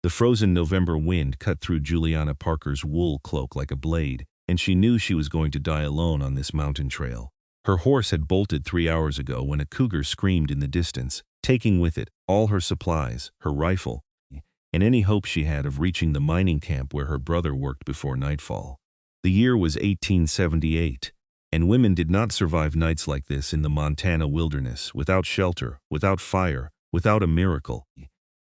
The frozen November wind cut through Juliana Parker's wool cloak like a blade, and she knew she was going to die alone on this mountain trail. Her horse had bolted 3 hours ago when a cougar screamed in the distance, taking with it all her supplies, her rifle, and any hope she had of reaching the mining camp where her brother worked before nightfall. The year was 1878, and women did not survive nights like this in the Montana wilderness, without shelter, without fire, without a miracle.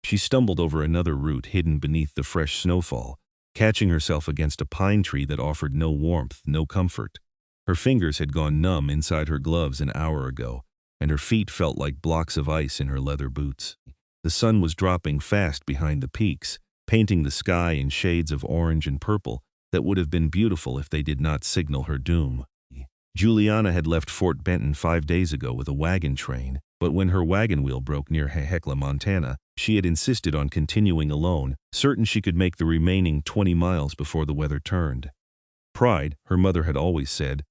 She stumbled over another root hidden beneath the fresh snowfall, catching herself against a pine tree that offered no warmth, no comfort. Her fingers had gone numb inside her gloves an hour ago, and her feet felt like blocks of ice in her leather boots. The sun was dropping fast behind the peaks, painting the sky in shades of orange and purple that would have been beautiful if they did not signal her doom. Juliana had left Fort Benton 5 days ago with a wagon train, but when her wagon wheel broke near Hecla, Montana, she had insisted on continuing alone, certain she could make the remaining 20 miles before the weather turned. Pride, her mother had always said,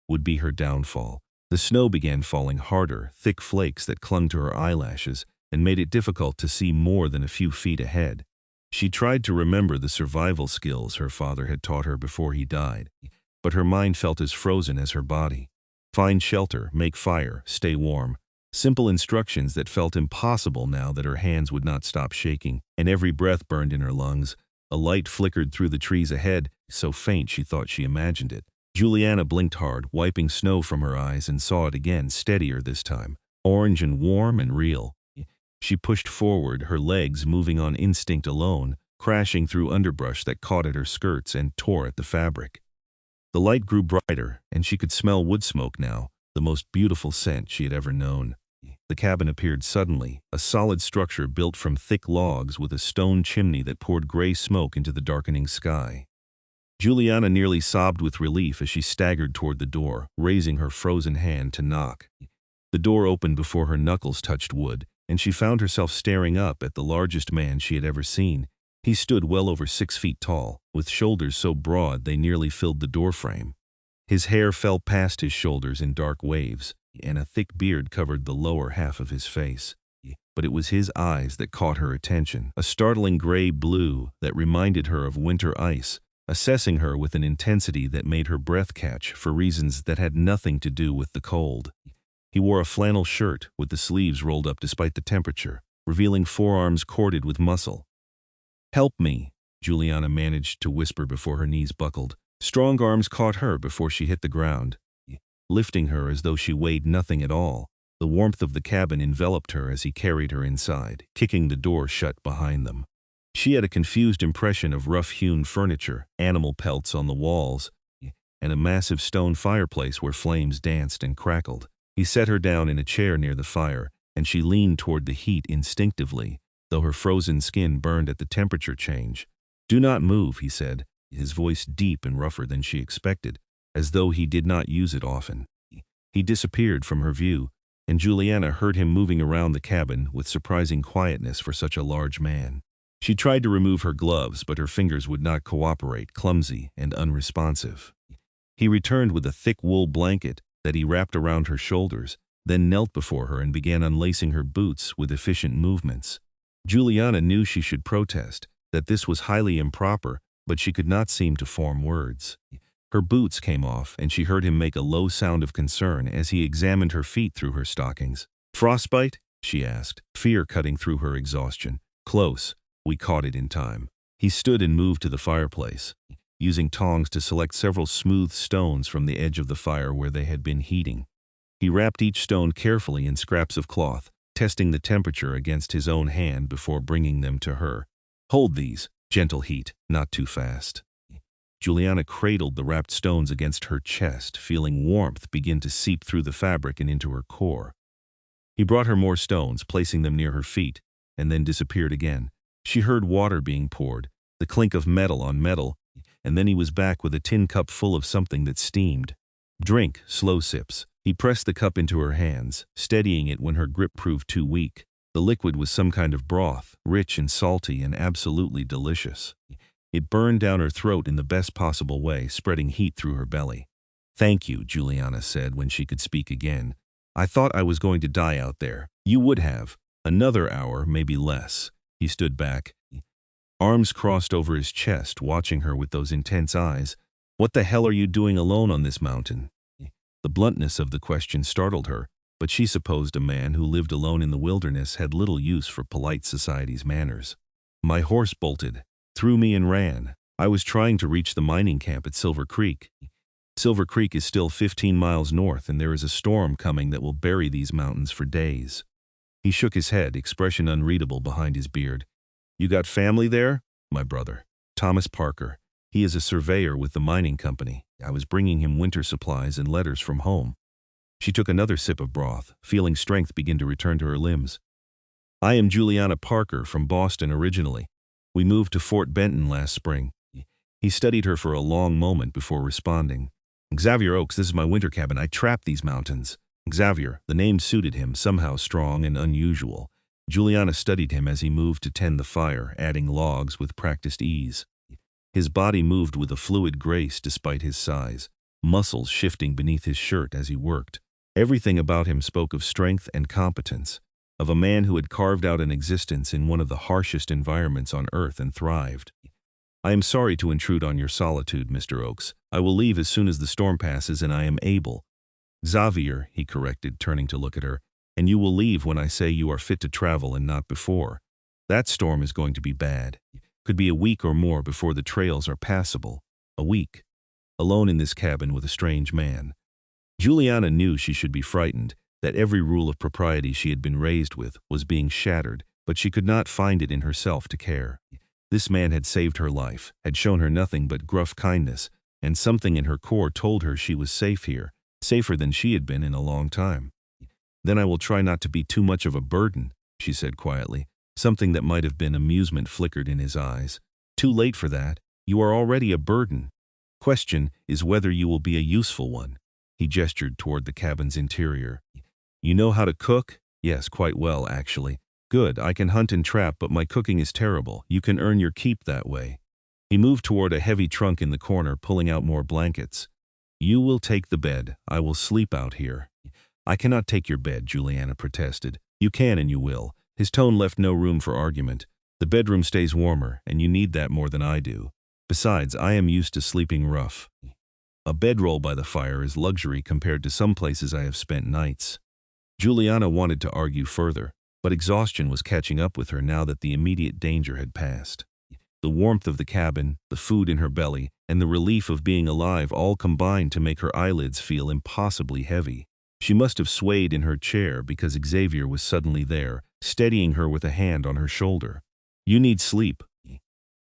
would be her downfall. The snow began falling harder, thick flakes that clung to her eyelashes and made it difficult to see more than a few feet ahead. She tried to remember the survival skills her father had taught her before he died, but her mind felt as frozen as her body. Find shelter, make fire, stay warm. Simple instructions that felt impossible now that her hands would not stop shaking, and every breath burned in her lungs. A light flickered through the trees ahead, so faint she thought she imagined it. Juliana blinked hard, wiping snow from her eyes, and saw it again, steadier this time, orange and warm and real. She pushed forward, her legs moving on instinct alone, crashing through underbrush that caught at her skirts and tore at the fabric. The light grew brighter, and she could smell wood smoke now, the most beautiful scent she had ever known. The cabin appeared suddenly, a solid structure built from thick logs with a stone chimney that poured gray smoke into the darkening sky. Juliana nearly sobbed with relief as she staggered toward the door, raising her frozen hand to knock. The door opened before her knuckles touched wood, and she found herself staring up at the largest man she had ever seen. He stood well over 6 feet tall, with shoulders so broad they nearly filled the doorframe. His hair fell past his shoulders in dark waves, and a thick beard covered the lower half of his face. But it was his eyes that caught her attention, a startling gray-blue that reminded her of winter ice, assessing her with an intensity that made her breath catch for reasons that had nothing to do with the cold. He wore a flannel shirt with the sleeves rolled up despite the temperature, revealing forearms corded with muscle. "Help me," Juliana managed to whisper before her knees buckled. Strong arms caught her before she hit the ground, lifting her as though she weighed nothing at all. The warmth of the cabin enveloped her as he carried her inside, kicking the door shut behind them. She had a confused impression of rough-hewn furniture, animal pelts on the walls, and a massive stone fireplace where flames danced and crackled. He set her down in a chair near the fire, and she leaned toward the heat instinctively, though her frozen skin burned at the temperature change. "Do not move," he said, his voice deep and rougher than she expected, as though he did not use it often. He disappeared from her view, and Juliana heard him moving around the cabin with surprising quietness for such a large man. She tried to remove her gloves, but her fingers would not cooperate, clumsy and unresponsive. He returned with a thick wool blanket that he wrapped around her shoulders, then knelt before her and began unlacing her boots with efficient movements. Juliana knew she should protest, that this was highly improper, but she could not seem to form words. Her boots came off, and she heard him make a low sound of concern as he examined her feet through her stockings. "Frostbite?" she asked, fear cutting through her exhaustion. "Close. We caught it in time." He stood and moved to the fireplace, using tongs to select several smooth stones from the edge of the fire where they had been heating. He wrapped each stone carefully in scraps of cloth, testing the temperature against his own hand before bringing them to her. "Hold these. Gentle heat, not too fast." Juliana cradled the wrapped stones against her chest, feeling warmth begin to seep through the fabric and into her core. He brought her more stones, placing them near her feet, and then disappeared again. She heard water being poured, the clink of metal on metal, and then he was back with a tin cup full of something that steamed. "Drink, slow sips." He pressed the cup into her hands, steadying it when her grip proved too weak. The liquid was some kind of broth, rich and salty and absolutely delicious. It burned down her throat in the best possible way, spreading heat through her belly. "Thank you," Juliana said when she could speak again. "I thought I was going to die out there." "You would have. Another hour, maybe less." He stood back. arms crossed over his chest, watching her with those intense eyes. "What the hell are you doing alone on this mountain?" The bluntness of the question startled her, but she supposed a man who lived alone in the wilderness had little use for polite society's manners. "My horse bolted, threw me and ran. I was trying to reach the mining camp at Silver Creek. Silver Creek is still 15 miles north, and there is a storm coming that will bury these mountains for days." He shook his head, expression unreadable behind his beard. "You got family there?" "My brother, Thomas Parker. He is a surveyor with the mining company. I was bringing him winter supplies and letters from home." She took another sip of broth, feeling strength begin to return to her limbs. "I am Juliana Parker from Boston originally. We moved to Fort Benton last spring." He studied her for a long moment before responding. "Xavier Oakes, this is my winter cabin. I trapped these mountains." Xavier, the name suited him, somehow strong and unusual. Juliana studied him as he moved to tend the fire, adding logs with practiced ease. His body moved with a fluid grace despite his size, muscles shifting beneath his shirt as he worked. Everything about him spoke of strength and competence, of a man who had carved out an existence in one of the harshest environments on Earth and thrived. "I am sorry to intrude on your solitude, Mr. Oakes. I will leave as soon as the storm passes and I am able." "Xavier," he corrected, turning to look at her, "and you will leave when I say you are fit to travel and not before. That storm is going to be bad. Could be a week or more before the trails are passable. A week. Alone in this cabin with a strange man." Juliana knew she should be frightened, that every rule of propriety she had been raised with was being shattered, but she could not find it in herself to care. This man had saved her life, had shown her nothing but gruff kindness, and something in her core told her she was safe here, safer than she had been in a long time. "Then I will try not to be too much of a burden," she said quietly. Something that might have been amusement flickered in his eyes. "Too late for that. You are already a burden. Question is whether you will be a useful one." He gestured toward the cabin's interior. "You know how to cook?" "Yes, quite well, actually." "Good, I can hunt and trap, but my cooking is terrible. You can earn your keep that way." He moved toward a heavy trunk in the corner, pulling out more blankets. "You will take the bed. I will sleep out here." "I cannot take your bed," Juliana protested. "You can and you will." His tone left no room for argument. "The bedroom stays warmer, and you need that more than I do. Besides, I am used to sleeping rough. A bedroll by the fire is luxury compared to some places I have spent nights." Juliana wanted to argue further, but exhaustion was catching up with her now that the immediate danger had passed. The warmth of the cabin, the food in her belly, and the relief of being alive all combined to make her eyelids feel impossibly heavy. She must have swayed in her chair because Xavier was suddenly there, steadying her with a hand on her shoulder. "You need sleep.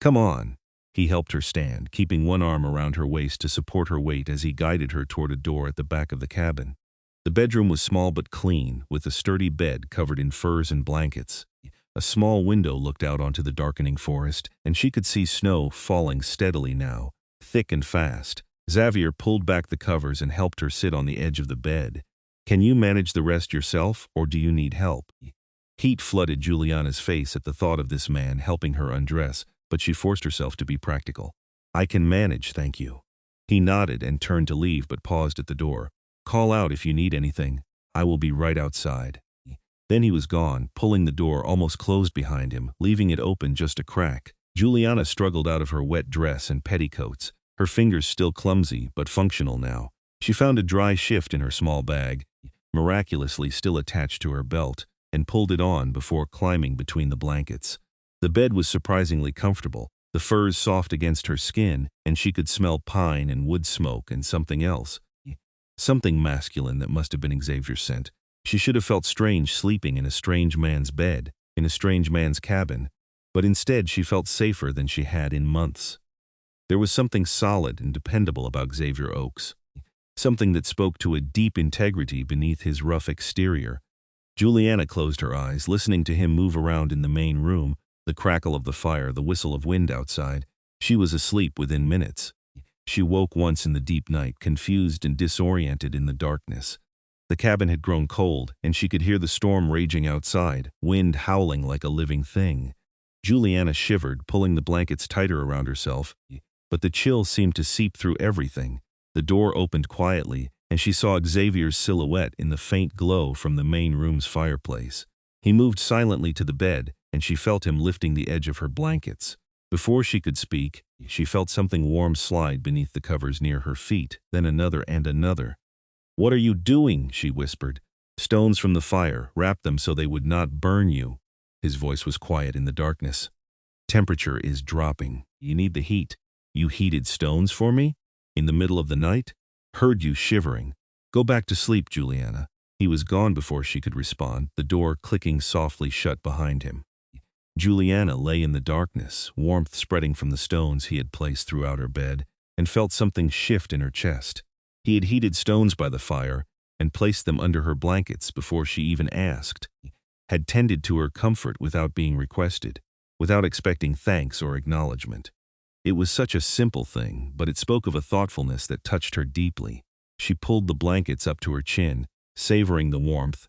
Come on." He helped her stand, keeping one arm around her waist to support her weight as he guided her toward a door at the back of the cabin. The bedroom was small but clean, with a sturdy bed covered in furs and blankets. A small window looked out onto the darkening forest, and she could see snow falling steadily now, thick and fast. Xavier pulled back the covers and helped her sit on the edge of the bed. "Can you manage the rest yourself, or do you need help?" Heat flooded Juliana's face at the thought of this man helping her undress, but she forced herself to be practical. "I can manage, thank you." He nodded and turned to leave but paused at the door. "Call out if you need anything. I will be right outside." Then he was gone, pulling the door almost closed behind him, leaving it open just a crack. Juliana struggled out of her wet dress and petticoats, her fingers still clumsy but functional now. She found a dry shift in her small bag, miraculously still attached to her belt, and pulled it on before climbing between the blankets. The bed was surprisingly comfortable, the furs soft against her skin, and she could smell pine and wood smoke and something else. Something masculine that must have been Xavier's scent. She should have felt strange sleeping in a strange man's bed, in a strange man's cabin, but instead she felt safer than she had in months. There was something solid and dependable about Xavier Oakes, something that spoke to a deep integrity beneath his rough exterior. Juliana closed her eyes, listening to him move around in the main room, the crackle of the fire, the whistle of wind outside. She was asleep within minutes. She woke once in the deep night, confused and disoriented in the darkness. The cabin had grown cold, and she could hear the storm raging outside, wind howling like a living thing. Juliana shivered, pulling the blankets tighter around herself, but the chill seemed to seep through everything. The door opened quietly, and she saw Xavier's silhouette in the faint glow from the main room's fireplace. He moved silently to the bed, and she felt him lifting the edge of her blankets. Before she could speak, she felt something warm slide beneath the covers near her feet, then another and another. "What are you doing?" she whispered. "Stones from the fire. Wrap them so they would not burn you." His voice was quiet in the darkness. "Temperature is dropping. You need the heat. You heated stones for me? In the middle of the night? Heard you shivering. Go back to sleep, Juliana." He was gone before she could respond, the door clicking softly shut behind him. Juliana lay in the darkness, warmth spreading from the stones he had placed throughout her bed, and felt something shift in her chest. He had heated stones by the fire and placed them under her blankets before she even asked, had tended to her comfort without being requested, without expecting thanks or acknowledgement. It was such a simple thing, but it spoke of a thoughtfulness that touched her deeply. She pulled the blankets up to her chin, savoring the warmth,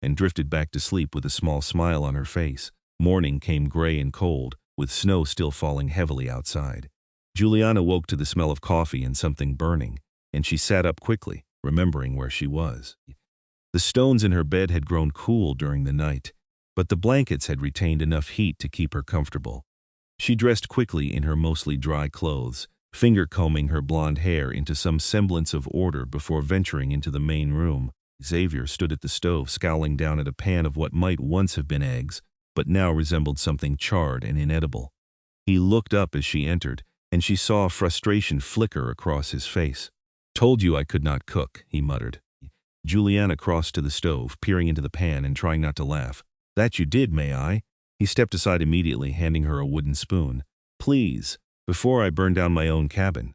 and drifted back to sleep with a small smile on her face. Morning came gray and cold, with snow still falling heavily outside. Juliana woke to the smell of coffee and something burning, and she sat up quickly, remembering where she was. The stones in her bed had grown cool during the night, but the blankets had retained enough heat to keep her comfortable. She dressed quickly in her mostly dry clothes, finger-combing her blonde hair into some semblance of order before venturing into the main room. Xavier stood at the stove, scowling down at a pan of what might once have been eggs, but now resembled something charred and inedible. He looked up as she entered, and she saw frustration flicker across his face. "Told you I could not cook," he muttered. Juliana crossed to the stove, peering into the pan and trying not to laugh. "That you did, may I?" He stepped aside immediately, handing her a wooden spoon. "Please, before I burn down my own cabin."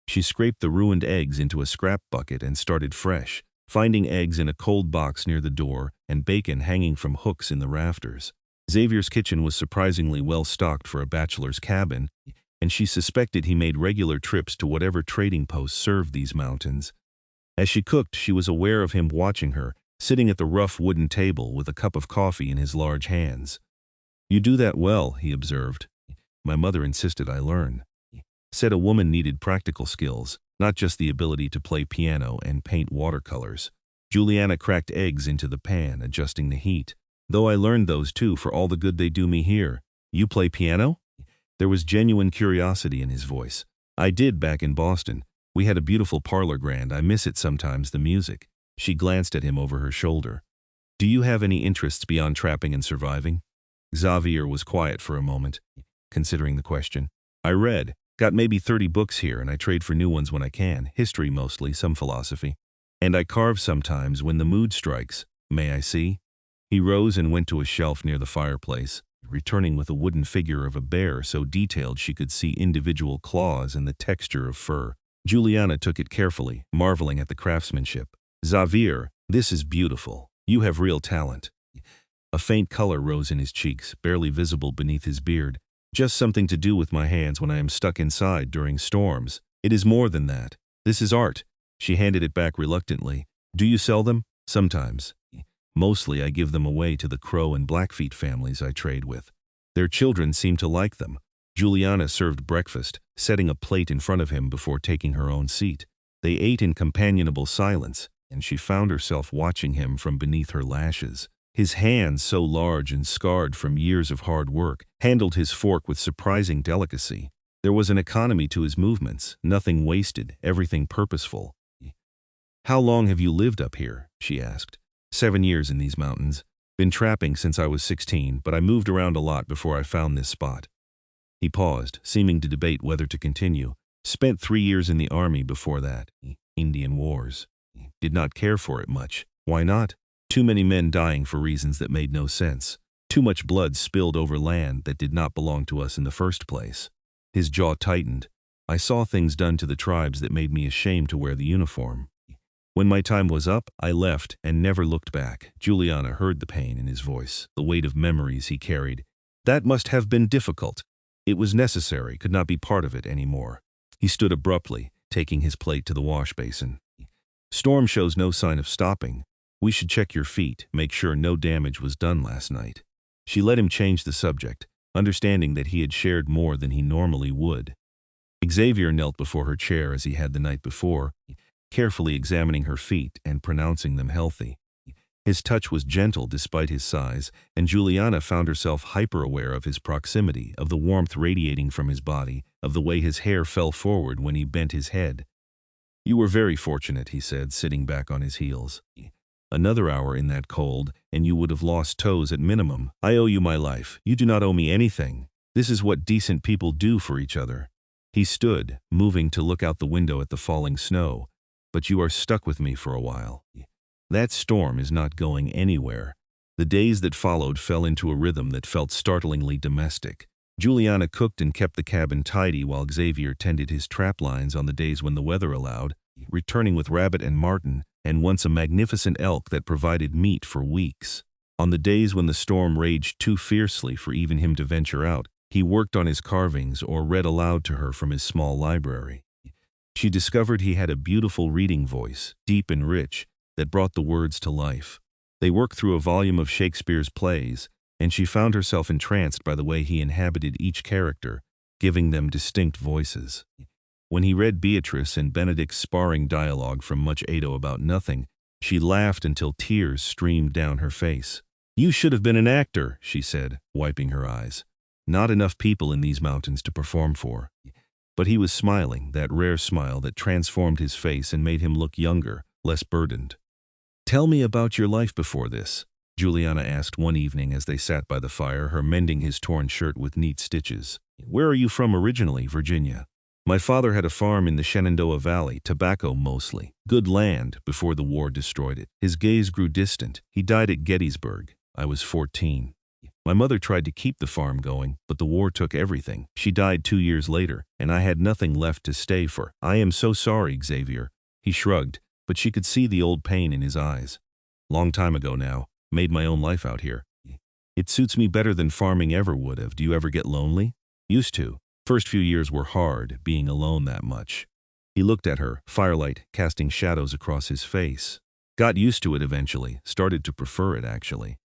She scraped the ruined eggs into a scrap bucket and started fresh, finding eggs in a cold box near the door and bacon hanging from hooks in the rafters. Xavier's kitchen was surprisingly well stocked for a bachelor's cabin, and she suspected he made regular trips to whatever trading post served these mountains. As she cooked, she was aware of him watching her, sitting at the rough wooden table with a cup of coffee in his large hands. "You do that well," he observed. "My mother insisted I learn. Said a woman needed practical skills, not just the ability to play piano and paint watercolors." Juliana cracked eggs into the pan, adjusting the heat. "Though I learned those too for all the good they do me here." "You play piano?" There was genuine curiosity in his voice. "I did back in Boston. We had a beautiful parlor grand. I miss it sometimes, the music." She glanced at him over her shoulder. "Do you have any interests beyond trapping and surviving?" Xavier was quiet for a moment, considering the question. "I read. Got maybe 30 books here, and I trade for new ones when I can. History mostly, some philosophy. And I carve sometimes when the mood strikes. May I see?" He rose and went to a shelf near the fireplace, returning with a wooden figure of a bear so detailed she could see individual claws and the texture of fur. Juliana took it carefully, marveling at the craftsmanship. "Xavier, this is beautiful. You have real talent." A faint color rose in his cheeks, barely visible beneath his beard. "Just something to do with my hands when I am stuck inside during storms. It is more than that. This is art." She handed it back reluctantly. "Do you sell them?" "Sometimes. Mostly I give them away to the Crow and Blackfeet families I trade with. Their children seem to like them." Juliana served breakfast, setting a plate in front of him before taking her own seat. They ate in companionable silence, and she found herself watching him from beneath her lashes. His hands, so large and scarred from years of hard work, handled his fork with surprising delicacy. There was an economy to his movements, nothing wasted, everything purposeful. "How long have you lived up here?" she asked. 7 years in these mountains. Been trapping since I was 16, but I moved around a lot before I found this spot." He paused, seeming to debate whether to continue. "Spent 3 years in the army before that. Indian Wars. Did not care for it much. Why not? Too many men dying for reasons that made no sense. Too much blood spilled over land that did not belong to us in the first place." His jaw tightened. "I saw things done to the tribes that made me ashamed to wear the uniform. When my time was up, I left and never looked back." Juliana heard the pain in his voice, the weight of memories he carried. "That must have been difficult." "It was necessary, could not be part of it anymore." He stood abruptly, taking his plate to the wash basin. "Storm shows no sign of stopping. We should check your feet, make sure no damage was done last night." She let him change the subject, understanding that he had shared more than he normally would. Xavier knelt before her chair as he had the night before, carefully examining her feet and pronouncing them healthy. His touch was gentle despite his size, and Juliana found herself hyper-aware of his proximity, of the warmth radiating from his body, of the way his hair fell forward when he bent his head. "You were very fortunate," he said, sitting back on his heels. "Another hour in that cold, and you would have lost toes at minimum. I owe you my life. You do not owe me anything. This is what decent people do for each other." He stood, moving to look out the window at the falling snow. "But you are stuck with me for a while. That storm is not going anywhere." The days that followed fell into a rhythm that felt startlingly domestic. Juliana cooked and kept the cabin tidy while Xavier tended his trap lines on the days when the weather allowed, returning with rabbit and marten, and once a magnificent elk that provided meat for weeks. On the days when the storm raged too fiercely for even him to venture out, he worked on his carvings or read aloud to her from his small library. She discovered he had a beautiful reading voice, deep and rich, that brought the words to life. They worked through a volume of Shakespeare's plays, and she found herself entranced by the way he inhabited each character, giving them distinct voices. When he read Beatrice and Benedict's sparring dialogue from Much Ado About Nothing, she laughed until tears streamed down her face. "You should have been an actor," she said, wiping her eyes. "Not enough people in these mountains to perform for." But he was smiling, that rare smile that transformed his face and made him look younger, less burdened. "Tell me about your life before this," Juliana asked one evening as they sat by the fire, her mending his torn shirt with neat stitches. "Where are you from originally, Virginia?" "My father had a farm in the Shenandoah Valley, tobacco mostly. Good land, before the war destroyed it." His gaze grew distant. "He died at Gettysburg. I was 14. My mother tried to keep the farm going, but the war took everything. She died 2 years later, and I had nothing left to stay for." "I am so sorry, Xavier." He shrugged, but she could see the old pain in his eyes. "Long time ago now. Made my own life out here. It suits me better than farming ever would have. Do you ever get lonely?" "Used to. First few years were hard, being alone that much." He looked at her, firelight casting shadows across his face. "Got used to it eventually. Started to prefer it, actually.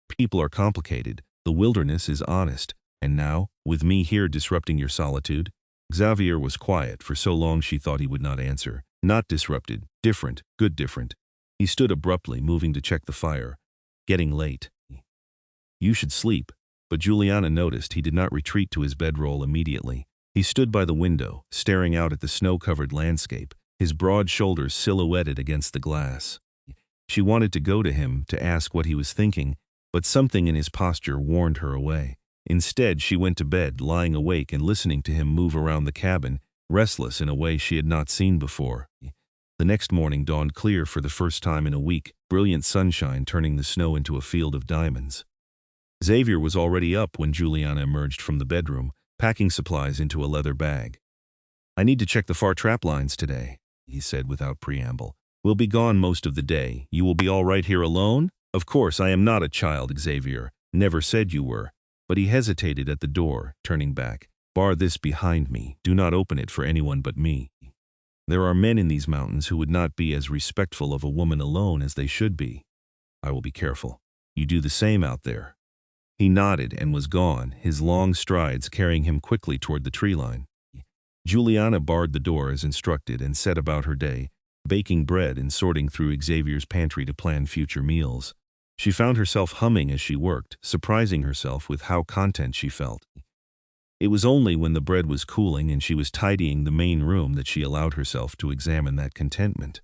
People are complicated. The wilderness is honest. And now, with me here disrupting your solitude?" Xavier was quiet. For so long she thought he would not answer. "Not disrupted. Different. Good different." He stood abruptly, moving to check the fire. "Getting late. You should sleep." But Juliana noticed he did not retreat to his bedroll immediately. He stood by the window, staring out at the snow-covered landscape, his broad shoulders silhouetted against the glass. She wanted to go to him to ask what he was thinking, but something in his posture warned her away. Instead, she went to bed, lying awake and listening to him move around the cabin, restless in a way she had not seen before. The next morning dawned clear for the first time in a week, brilliant sunshine turning the snow into a field of diamonds. Xavier was already up when Juliana emerged from the bedroom, packing supplies into a leather bag. "I need to check the far trap lines today," he said without preamble. "We'll be gone most of the day. You will be all right here alone?" "Of course, I am not a child, Xavier. Never said you were." But he hesitated at the door, turning back. "Bar this behind me. Do not open it for anyone but me. There are men in these mountains who would not be as respectful of a woman alone as they should be. I will be careful. You do the same out there." He nodded and was gone, his long strides carrying him quickly toward the tree line. Juliana barred the door as instructed and set about her day, baking bread and sorting through Xavier's pantry to plan future meals. She found herself humming as she worked, surprising herself with how content she felt. It was only when the bread was cooling and she was tidying the main room that she allowed herself to examine that contentment.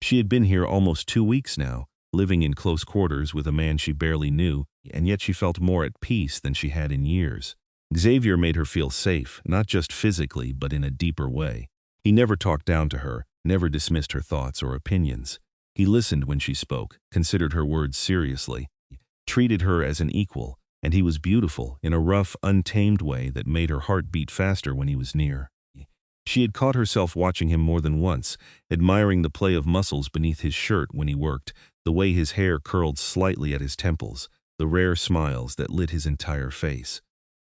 She had been here almost 2 weeks now, living in close quarters with a man she barely knew, and yet she felt more at peace than she had in years. Xavier made her feel safe, not just physically, but in a deeper way. He never talked down to her, never dismissed her thoughts or opinions. He listened when she spoke, considered her words seriously, treated her as an equal, and he was beautiful in a rough, untamed way that made her heart beat faster when he was near. She had caught herself watching him more than once, admiring the play of muscles beneath his shirt when he worked, the way his hair curled slightly at his temples, the rare smiles that lit his entire face.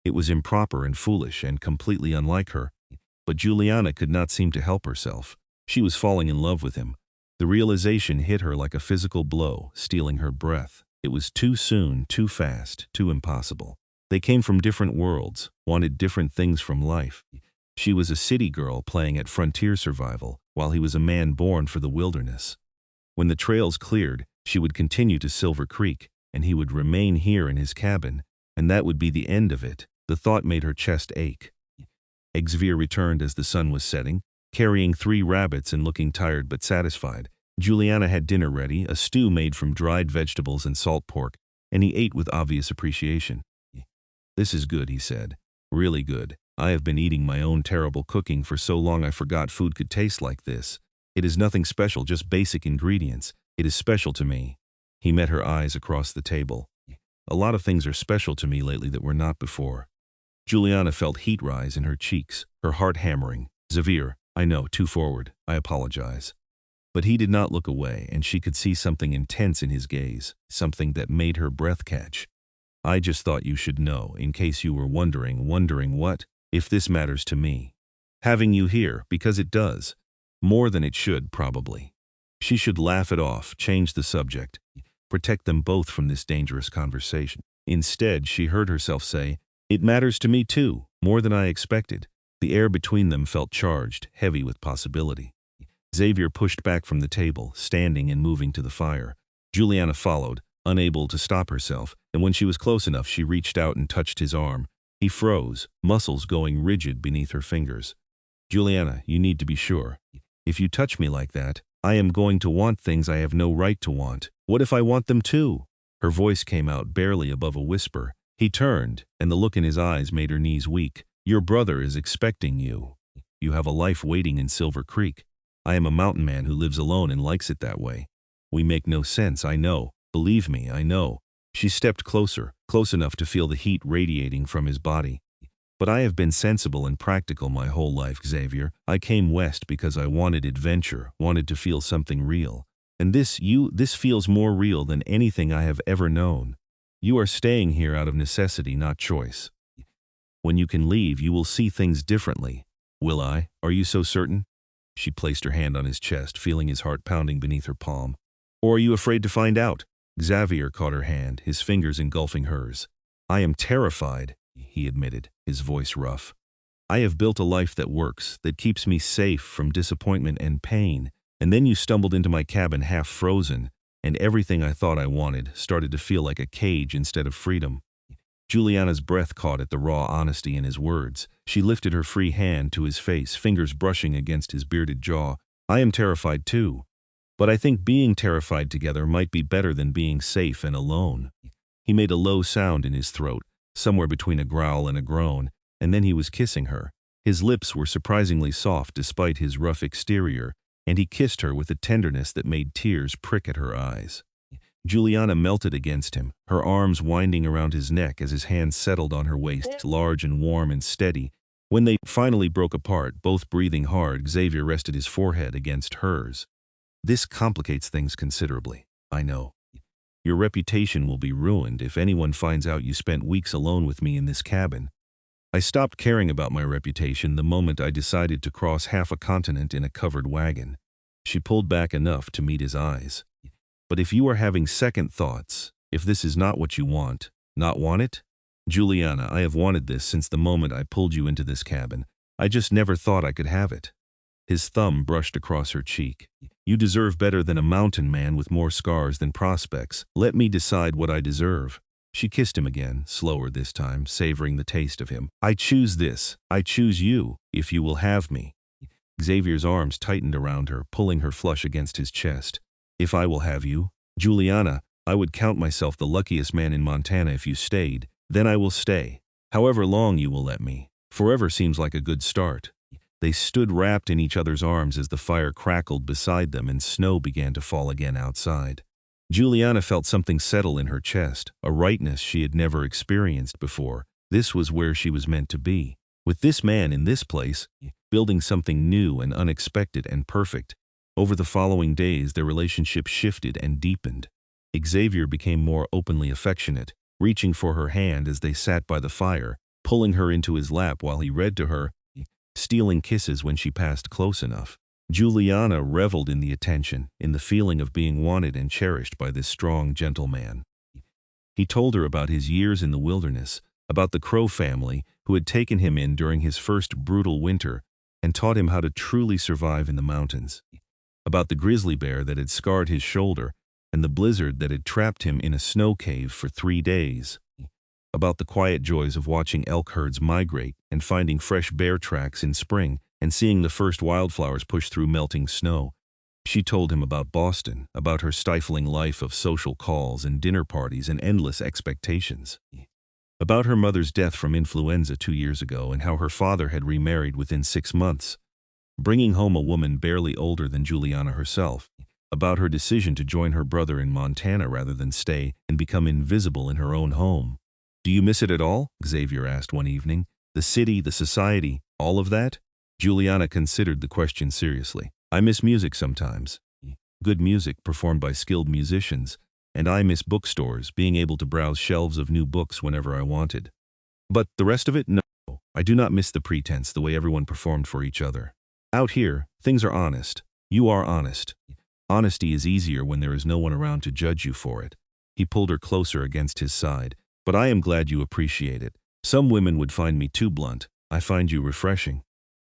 It was improper and foolish and completely unlike her, but Juliana could not seem to help herself. She was falling in love with him. The realization hit her like a physical blow, stealing her breath. It was too soon, too fast, too impossible. They came from different worlds, wanted different things from life. She was a city girl playing at frontier survival, while he was a man born for the wilderness. When the trails cleared, She would continue to Silver Creek, and he would remain here in his cabin, and that would be the end of it. The thought made her chest ache. Xavier returned as the sun was setting, carrying 3 rabbits and looking tired but satisfied. Juliana had dinner ready, a stew made from dried vegetables and salt pork, and he ate with obvious appreciation. "This is good," he said. "Really good. I have been eating my own terrible cooking for so long I forgot food could taste like this. It is nothing special, just basic ingredients. It is special to me." He met her eyes across the table. "A lot of things are special to me lately that were not before." Juliana felt heat rise in her cheeks, her heart hammering. "Xavier, I know, too forward. I apologize." But he did not look away, and she could see something intense in his gaze, something that made her breath catch. "I just thought you should know, in case you were wondering what? If this matters to me. Having you here, because it does. More than it should, probably." She should laugh it off, change the subject, protect them both from this dangerous conversation. Instead, she heard herself say, "It matters to me too, more than I expected." The air between them felt charged, heavy with possibility. Xavier pushed back from the table, standing and moving to the fire. Juliana followed, unable to stop herself, and when she was close enough she reached out and touched his arm. He froze, muscles going rigid beneath her fingers. "Juliana, you need to be sure. If you touch me like that, I am going to want things I have no right to want. What if I want them too?" Her voice came out barely above a whisper. He turned, and the look in his eyes made her knees weak. "Your brother is expecting you. You have a life waiting in Silver Creek. I am a mountain man who lives alone and likes it that way. We make no sense, I know. Believe me, I know." She stepped closer, close enough to feel the heat radiating from his body. "But I have been sensible and practical my whole life, Xavier. I came west because I wanted adventure, wanted to feel something real. And this feels more real than anything I have ever known. You are staying here out of necessity, not choice. When you can leave, you will see things differently." "Will I? Are you so certain?" She placed her hand on his chest, feeling his heart pounding beneath her palm. "Or are you afraid to find out?" Xavier caught her hand, his fingers engulfing hers. "I am terrified," he admitted, his voice rough. "I have built a life that works, that keeps me safe from disappointment and pain, and then you stumbled into my cabin half frozen, and everything I thought I wanted started to feel like a cage instead of freedom." Juliana's breath caught at the raw honesty in his words. She lifted her free hand to his face, fingers brushing against his bearded jaw. "I am terrified too. But I think being terrified together might be better than being safe and alone." He made a low sound in his throat, somewhere between a growl and a groan, and then he was kissing her. His lips were surprisingly soft despite his rough exterior, and he kissed her with a tenderness that made tears prick at her eyes. Juliana melted against him, her arms winding around his neck as his hands settled on her waist, large and warm and steady. When they finally broke apart, both breathing hard, Xavier rested his forehead against hers. "This complicates things considerably, I know. Your reputation will be ruined if anyone finds out you spent weeks alone with me in this cabin. I stopped caring about my reputation the moment I decided to cross half a continent in a covered wagon." She pulled back enough to meet his eyes. "But if you are having second thoughts, if this is not what you want, not want it? Juliana, I have wanted this since the moment I pulled you into this cabin. I just never thought I could have it." His thumb brushed across her cheek. "You deserve better than a mountain man with more scars than prospects. Let me decide what I deserve." She kissed him again, slower this time, savoring the taste of him. "I choose this. I choose you, if you will have me." Xavier's arms tightened around her, pulling her flush against his chest. "If I will have you? Juliana, I would count myself the luckiest man in Montana if you stayed. Then I will stay. However long you will let me. Forever seems like a good start." They stood wrapped in each other's arms as the fire crackled beside them and snow began to fall again outside. Juliana felt something settle in her chest, a rightness she had never experienced before. This was where she was meant to be. With this man in this place, building something new and unexpected and perfect. Over the following days, their relationship shifted and deepened. Xavier became more openly affectionate, reaching for her hand as they sat by the fire, pulling her into his lap while he read to her, stealing kisses when she passed close enough. Juliana reveled in the attention, in the feeling of being wanted and cherished by this strong, gentle man. He told her about his years in the wilderness, about the Crow family who had taken him in during his first brutal winter and taught him how to truly survive in the mountains, about the grizzly bear that had scarred his shoulder and the blizzard that had trapped him in a snow cave for 3 days. About the quiet joys of watching elk herds migrate and finding fresh bear tracks in spring and seeing the first wildflowers push through melting snow. She told him about Boston, about her stifling life of social calls and dinner parties and endless expectations. About her mother's death from influenza 2 years ago and how her father had remarried within 6 months, bringing home a woman barely older than Juliana herself. About her decision to join her brother in Montana rather than stay and become invisible in her own home. "Do you miss it at all?" Xavier asked one evening. "The city, the society, all of that?" Juliana considered the question seriously. "I miss music sometimes. Good music performed by skilled musicians. And I miss bookstores, being able to browse shelves of new books whenever I wanted. But the rest of it, no. I do not miss the pretense, the way everyone performed for each other. Out here, things are honest. You are honest. Honesty is easier when there is no one around to judge you for it." He pulled her closer against his side. "But I am glad you appreciate it. Some women would find me too blunt. I find you refreshing."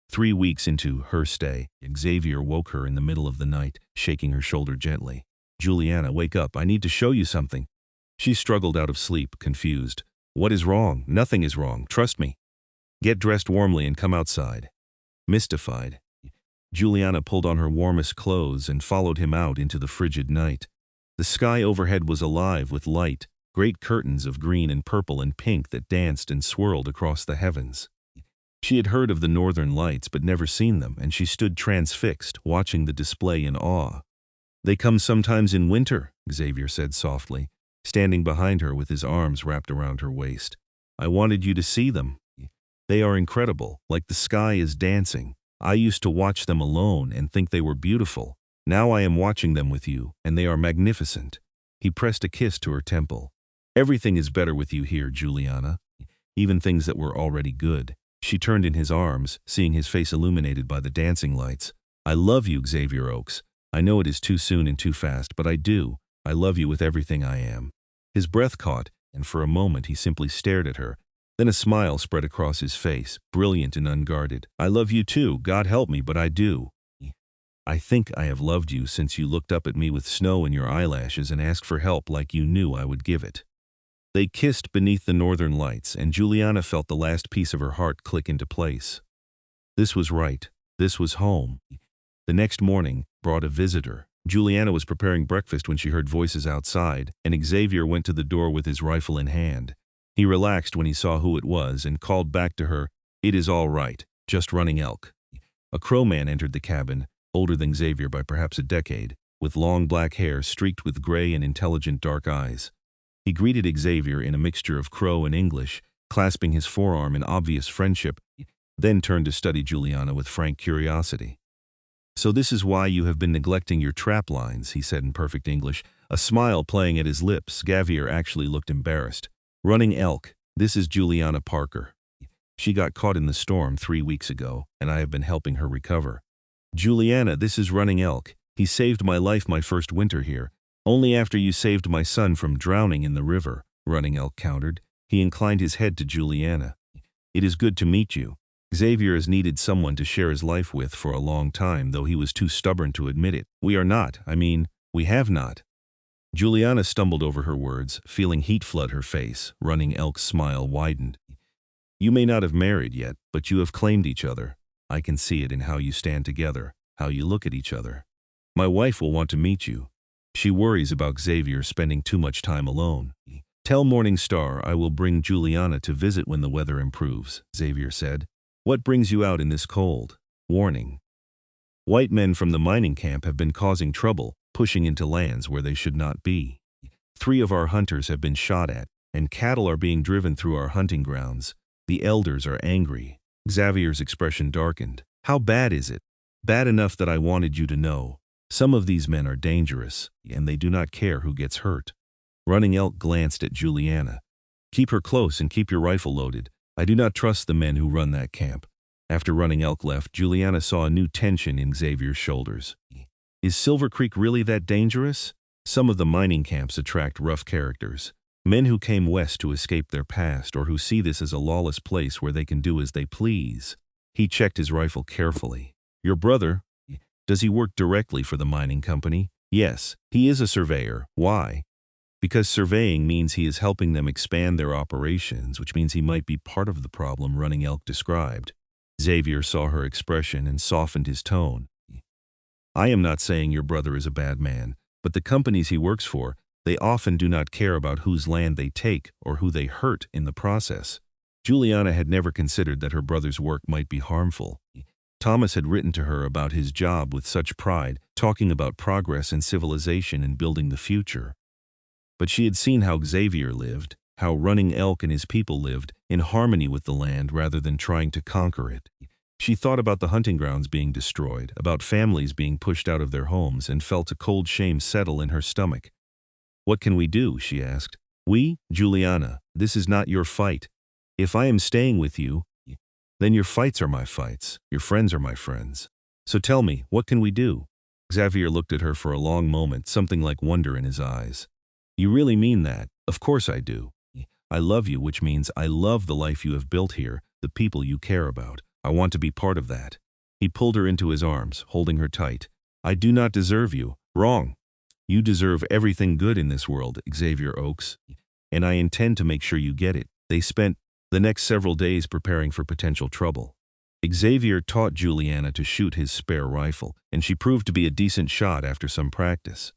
3 weeks into her stay, Xavier woke her in the middle of the night, shaking her shoulder gently. "Juliana, wake up. I need to show you something." She struggled out of sleep, confused. "What is wrong?" "Nothing is wrong. Trust me." "Get dressed warmly and come outside." Mystified, Juliana pulled on her warmest clothes and followed him out into the frigid night. The sky overhead was alive with light, great curtains of green and purple and pink that danced and swirled across the heavens. She had heard of the northern lights but never seen them, and she stood transfixed, watching the display in awe. "They come sometimes in winter," Xavier said softly, standing behind her with his arms wrapped around her waist. "I wanted you to see them. They are incredible, like the sky is dancing. I used to watch them alone and think they were beautiful. Now I am watching them with you, and they are magnificent." He pressed a kiss to her temple. "Everything is better with you here, Juliana. Even things that were already good." She turned in his arms, seeing his face illuminated by the dancing lights. "I love you, Xavier Oakes. I know it is too soon and too fast, but I do. I love you with everything I am." His breath caught, and for a moment he simply stared at her. Then a smile spread across his face, brilliant and unguarded. "I love you too, God help me, but I do. I think I have loved you since you looked up at me with snow in your eyelashes and asked for help like you knew I would give it." They kissed beneath the northern lights, and Juliana felt the last piece of her heart click into place. This was right. This was home. The next morning brought a visitor. Juliana was preparing breakfast when she heard voices outside, and Xavier went to the door with his rifle in hand. He relaxed when he saw who it was and called back to her, "It is all right, just running elk." A Crow man entered the cabin, older than Xavier by perhaps a decade, with long black hair streaked with gray and intelligent dark eyes. He greeted Xavier in a mixture of Crow and English, clasping his forearm in obvious friendship, then turned to study Juliana with frank curiosity. "So this is why you have been neglecting your trap lines," he said in perfect English, a smile playing at his lips. Xavier actually looked embarrassed. "Running elk. This is Juliana Parker. She got caught in the storm 3 weeks ago, and I have been helping her recover." "Juliana, this is Running Elk. He saved my life my first winter here. Only after you saved my son from drowning in the river," Running Elk countered. He inclined his head to Juliana. "It is good to meet you." Xavier has needed someone to share his life with for a long time, though he was too stubborn to admit it. We have not. Juliana stumbled over her words, feeling heat flood her face. Running Elk's smile widened. "You may not have married yet, but you have claimed each other. I can see it in how you stand together, how you look at each other. My wife will want to meet you. She worries about Xavier spending too much time alone." "Tell Morning Star I will bring Juliana to visit when the weather improves," Xavier said. "What brings you out in this cold?" Warning: white men from the mining camp have been causing trouble, pushing into lands where they should not be. 3 of our hunters have been shot at, and cattle are being driven through our hunting grounds. The elders are angry. Xavier's expression darkened. "How bad is it?" "Bad enough that I wanted you to know. Some of these men are dangerous, and they do not care who gets hurt." Running Elk glanced at Juliana. "Keep her close and keep your rifle loaded. I do not trust the men who run that camp." After Running Elk left, Juliana saw a new tension in Xavier's shoulders. Is Silver Creek really that dangerous? Some of the mining camps attract rough characters. Men who came west to escape their past, or who see this as a lawless place where they can do as they please. He checked his rifle carefully. "Your brother, does he work directly for the mining company?" Yes, he is a surveyor. Why? Because surveying means he is helping them expand their operations, which means he might be part of the problem Running Elk described. Xavier saw her expression and softened his tone. I am not saying your brother is a bad man, but the companies he works for, they often do not care about whose land they take or who they hurt in the process. Juliana had never considered that her brother's work might be harmful. Thomas had written to her about his job with such pride, talking about progress and civilization and building the future. But she had seen how Xavier lived, how Running Elk and his people lived, in harmony with the land rather than trying to conquer it. She thought about the hunting grounds being destroyed, about families being pushed out of their homes, and felt a cold shame settle in her stomach. What can we do? She asked. We, Juliana, this is not your fight. If I am staying with you, then your fights are my fights, your friends are my friends. So tell me, what can we do? Xavier looked at her for a long moment, something like wonder in his eyes. You really mean that? Of course I do. I love you, which means I love the life you have built here, the people you care about. I want to be part of that. He pulled her into his arms, holding her tight. I do not deserve you. Wrong. You deserve everything good in this world, Xavier Oakes, and I intend to make sure you get it. They spent the next several days preparing for potential trouble. Xavier taught Juliana to shoot his spare rifle, and she proved to be a decent shot after some practice.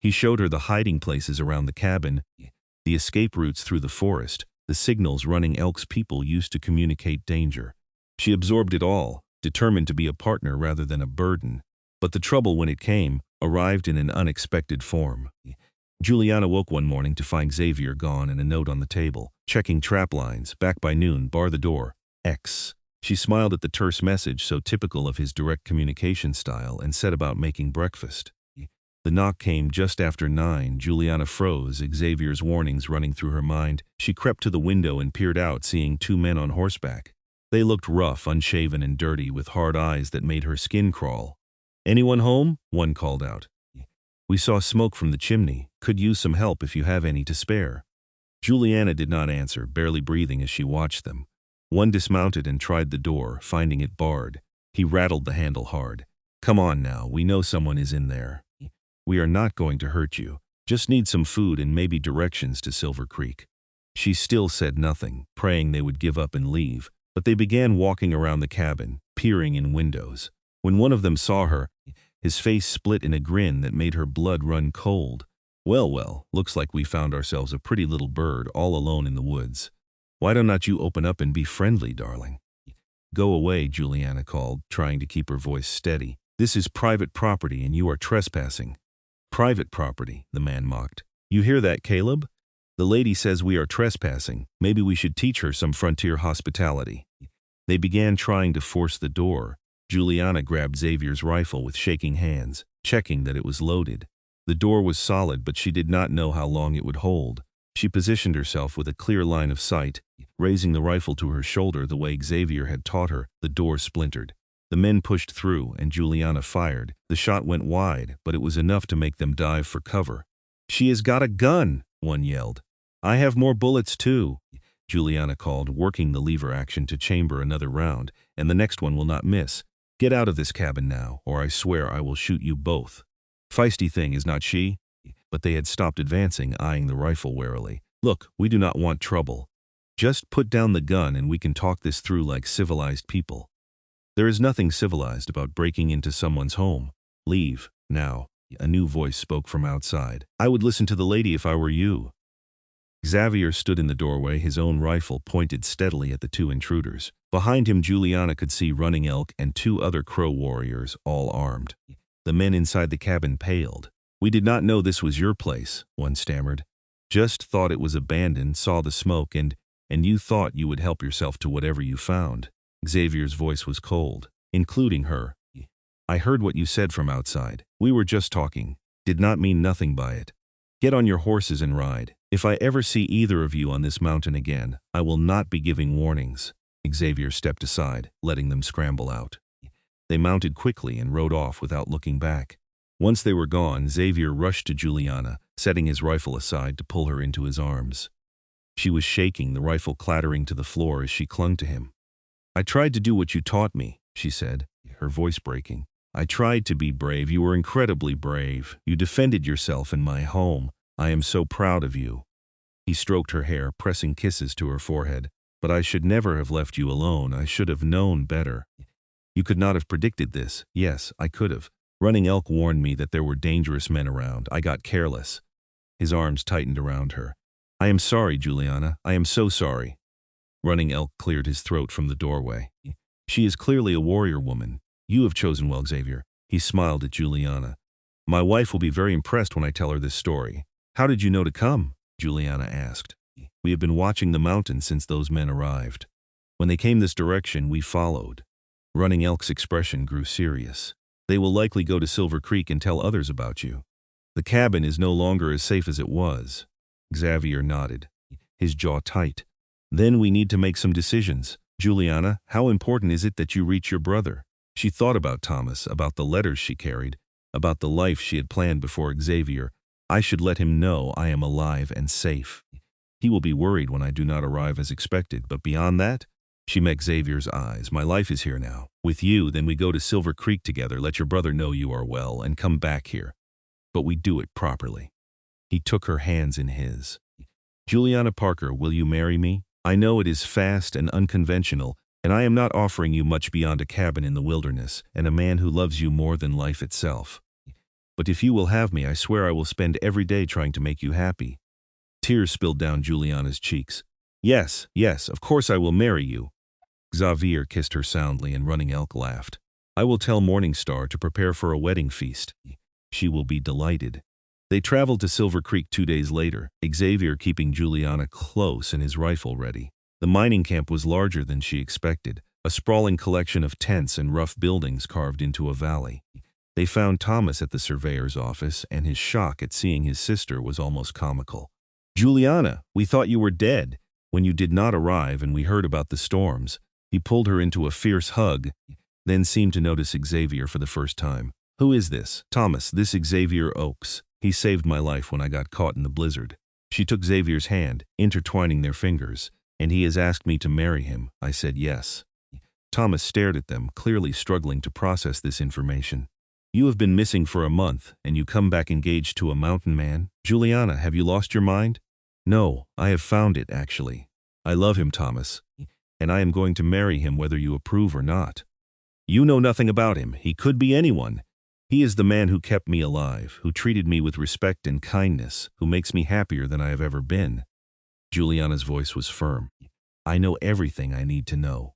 He showed her the hiding places around the cabin, the escape routes through the forest, the signals Running Elk's people used to communicate danger. She absorbed it all, determined to be a partner rather than a burden. But the trouble, when it came, arrived in an unexpected form. Juliana woke one morning to find Xavier gone and a note on the table. Checking trap lines, back by noon, bar the door. X. She smiled at the terse message so typical of his direct communication style and set about making breakfast. The knock came just after 9. Juliana froze, Xavier's warnings running through her mind. She crept to the window and peered out, seeing 2 men on horseback. They looked rough, unshaven and dirty, with hard eyes that made her skin crawl. Anyone home? One called out. We saw smoke from the chimney. Could use some help if you have any to spare. Juliana did not answer, barely breathing as she watched them. One dismounted and tried the door, finding it barred. He rattled the handle hard. Come on now, we know someone is in there. We are not going to hurt you. Just need some food and maybe directions to Silver Creek. She still said nothing, praying they would give up and leave, but they began walking around the cabin, peering in windows. When one of them saw her, his face split in a grin that made her blood run cold. Well, looks like we found ourselves a pretty little bird all alone in the woods. Why don't you open up and be friendly, darling? Go away, Juliana called, trying to keep her voice steady. This is private property and you are trespassing. Private property, the man mocked. You hear that, Caleb? The lady says we are trespassing. Maybe we should teach her some frontier hospitality. They began trying to force the door. Juliana grabbed Xavier's rifle with shaking hands, checking that it was loaded. The door was solid, but she did not know how long it would hold. She positioned herself with a clear line of sight, raising the rifle to her shoulder the way Xavier had taught her. The door splintered. The men pushed through, and Juliana fired. The shot went wide, but it was enough to make them dive for cover. She has got a gun, one yelled. I have more bullets too, Juliana called, working the lever action to chamber another round, and the next one will not miss. Get out of this cabin now, or I swear I will shoot you both. Feisty thing, is not she? But they had stopped advancing, eyeing the rifle warily. Look, we do not want trouble. Just put down the gun and we can talk this through like civilized people. There is nothing civilized about breaking into someone's home. Leave, now. A new voice spoke from outside. I would listen to the lady if I were you. Xavier stood in the doorway, his own rifle pointed steadily at the 2 intruders. Behind him, Juliana could see Running Elk and 2 other Crow warriors, all armed. The men inside the cabin paled. We did not know this was your place, one stammered. Just thought it was abandoned, saw the smoke, and you thought you would help yourself to whatever you found. Xavier's voice was cold, including her. I heard what you said from outside. We were just talking. Did not mean nothing by it. Get on your horses and ride. If I ever see either of you on this mountain again, I will not be giving warnings. Xavier stepped aside, letting them scramble out. They mounted quickly and rode off without looking back. Once they were gone, Xavier rushed to Juliana, setting his rifle aside to pull her into his arms. She was shaking, the rifle clattering to the floor as she clung to him. I tried to do what you taught me, she said, her voice breaking. I tried to be brave. You were incredibly brave. You defended yourself in my home. I am so proud of you." He stroked her hair, pressing kisses to her forehead. "But I should never have left you alone. I should have known better. You could not have predicted this." "Yes, I could have. Running Elk warned me that there were dangerous men around. I got careless." His arms tightened around her. "I am sorry, Juliana. I am so sorry." Running Elk cleared his throat from the doorway. "She is clearly a warrior woman. You have chosen well, Xavier." He smiled at Juliana. "My wife will be very impressed when I tell her this story." "How did you know to come?" Juliana asked. "We have been watching the mountain since those men arrived. When they came this direction, we followed." Running Elk's expression grew serious. "They will likely go to Silver Creek and tell others about you. The cabin is no longer as safe as it was." Xavier nodded, his jaw tight. "Then we need to make some decisions. Juliana, how important is it that you reach your brother?" She thought about Thomas, about the letters she carried, about the life she had planned before Xavier. "I should let him know I am alive and safe. He will be worried when I do not arrive as expected, but beyond that," she met Xavier's eyes, "my life is here now. With you, then we go to Silver Creek together, let your brother know you are well, and come back here. But we do it properly." He took her hands in his. "Juliana Parker, will you marry me? I know it is fast and unconventional, and I am not offering you much beyond a cabin in the wilderness and a man who loves you more than life itself. But if you will have me, I swear I will spend every day trying to make you happy." Tears spilled down Juliana's cheeks. "Yes, yes, of course I will marry you." Xavier kissed her soundly, and Running Elk laughed. "I will tell Morning Star to prepare for a wedding feast. She will be delighted." They traveled to Silver Creek 2 days later, Xavier keeping Juliana close and his rifle ready. The mining camp was larger than she expected, a sprawling collection of tents and rough buildings carved into a valley. They found Thomas at the surveyor's office, and his shock at seeing his sister was almost comical. "Juliana, we thought you were dead when you did not arrive, and we heard about the storms." He pulled her into a fierce hug, then seemed to notice Xavier for the first time. "Who is this?" "Thomas, this Xavier Oakes. He saved my life when I got caught in the blizzard." She took Xavier's hand, intertwining their fingers. "And he has asked me to marry him." I said yes. Thomas stared at them, clearly struggling to process this information. "You have been missing for a month, and you come back engaged to a mountain man? Juliana, have you lost your mind?" "No, I have found it, actually. I love him, Thomas, and I am going to marry him whether you approve or not." "You know nothing about him. He could be anyone. He is the man who kept me alive, who treated me with respect and kindness, who makes me happier than I have ever been." Juliana's voice was firm. "I know everything I need to know."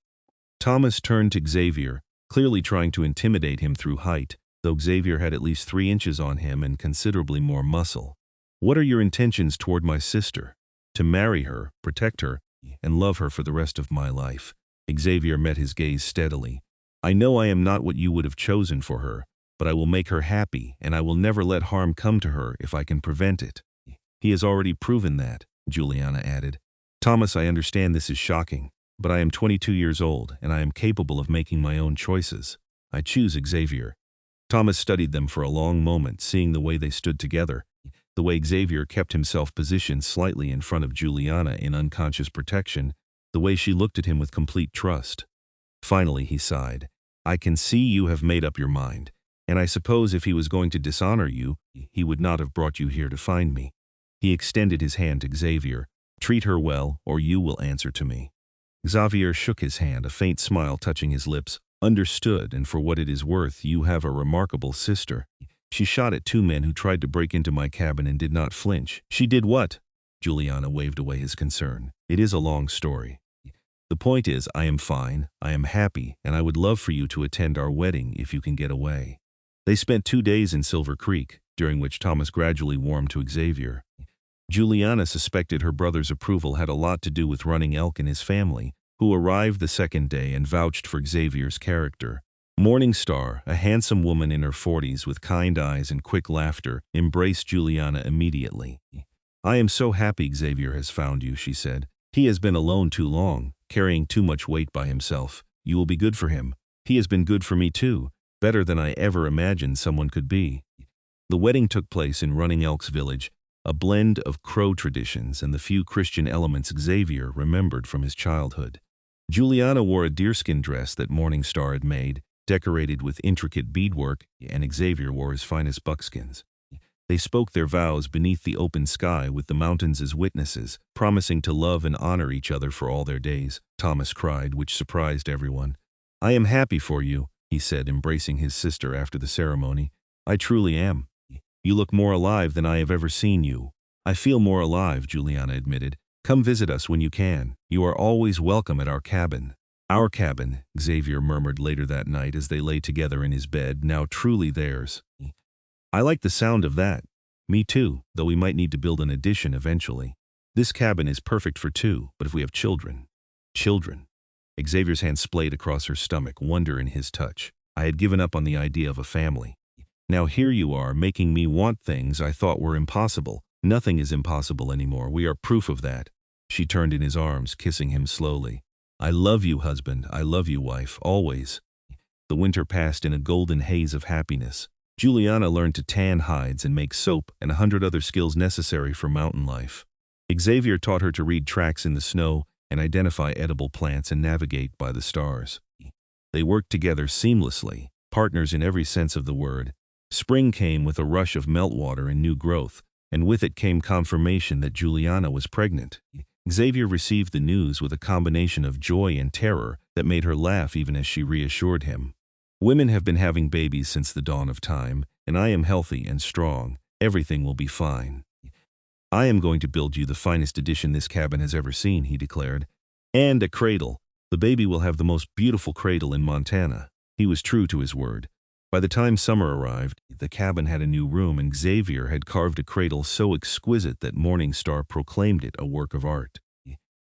Thomas turned to Xavier, clearly trying to intimidate him through height, though Xavier had at least 3 inches on him and considerably more muscle. "What are your intentions toward my sister?" "To marry her, protect her, and love her for the rest of my life." Xavier met his gaze steadily. "I know I am not what you would have chosen for her, but I will make her happy, and I will never let harm come to her if I can prevent it." "He has already proven that," Juliana added. "Thomas, I understand this is shocking, but I am 22 years old, and I am capable of making my own choices. I choose Xavier." Thomas studied them for a long moment, seeing the way they stood together, the way Xavier kept himself positioned slightly in front of Juliana in unconscious protection, the way she looked at him with complete trust. Finally he sighed. "I can see you have made up your mind. And I suppose if he was going to dishonor you, he would not have brought you here to find me." He extended his hand to Xavier. "Treat her well, or you will answer to me." Xavier shook his hand, a faint smile touching his lips. "Understood, and for what it is worth, you have a remarkable sister. She shot at 2 men who tried to break into my cabin and did not flinch." "She did what?" Juliana waved away his concern. "It is a long story. The point is, I am fine, I am happy, and I would love for you to attend our wedding if you can get away." They spent 2 days in Silver Creek, during which Thomas gradually warmed to Xavier. Juliana suspected her brother's approval had a lot to do with Running Elk and his family, who arrived the second day and vouched for Xavier's character. Morning Star, a handsome woman in her 40s with kind eyes and quick laughter, embraced Juliana immediately. "I am so happy Xavier has found you," she said. "He has been alone too long, carrying too much weight by himself. You will be good for him. He has been good for me too, better than I ever imagined someone could be." The wedding took place in Running Elk's village, a blend of Crow traditions and the few Christian elements Xavier remembered from his childhood. Juliana wore a deerskin dress that Morning Star had made, decorated with intricate beadwork, and Xavier wore his finest buckskins. They spoke their vows beneath the open sky with the mountains as witnesses, promising to love and honor each other for all their days. Thomas cried, which surprised everyone. "I am happy for you," he said, embracing his sister after the ceremony. "I truly am. You look more alive than I have ever seen you." "I feel more alive," Juliana admitted. "Come visit us when you can. You are always welcome at our cabin." "Our cabin," Xavier murmured later that night as they lay together in his bed, now truly theirs. "I like the sound of that." "Me too, though we might need to build an addition eventually. This cabin is perfect for two, but if we have children." "Children." Xavier's hand splayed across her stomach, wonder in his touch. "I had given up on the idea of a family. Now here you are, making me want things I thought were impossible." "Nothing is impossible anymore. We are proof of that." She turned in his arms, kissing him slowly. "I love you, husband. I love you, wife, always." The winter passed in a golden haze of happiness. Juliana learned to tan hides and make soap and 100 other skills necessary for mountain life. Xavier taught her to read tracks in the snow and identify edible plants and navigate by the stars. They worked together seamlessly, partners in every sense of the word. Spring came with a rush of meltwater and new growth, and with it came confirmation that Juliana was pregnant. Xavier received the news with a combination of joy and terror that made her laugh even as she reassured him. "Women have been having babies since the dawn of time, and I am healthy and strong. Everything will be fine. I am going to build you the finest addition this cabin has ever seen," he declared. "And a cradle. The baby will have the most beautiful cradle in Montana." He was true to his word. By the time summer arrived, the cabin had a new room, and Xavier had carved a cradle so exquisite that Morningstar proclaimed it a work of art.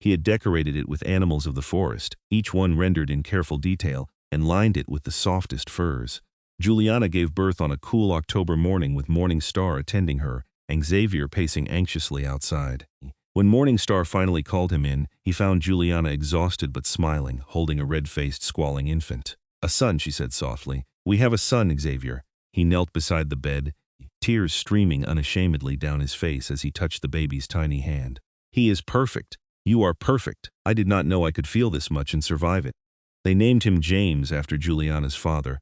He had decorated it with animals of the forest, each one rendered in careful detail, and lined it with the softest furs. Juliana gave birth on a cool October morning with Morningstar attending her, and Xavier pacing anxiously outside. When Morningstar finally called him in, he found Juliana exhausted but smiling, holding a red-faced, squalling infant. "A son," she said softly. "We have a son, Xavier." He knelt beside the bed, tears streaming unashamedly down his face as he touched the baby's tiny hand. "He is perfect. You are perfect. I did not know I could feel this much and survive it." They named him James after Juliana's father,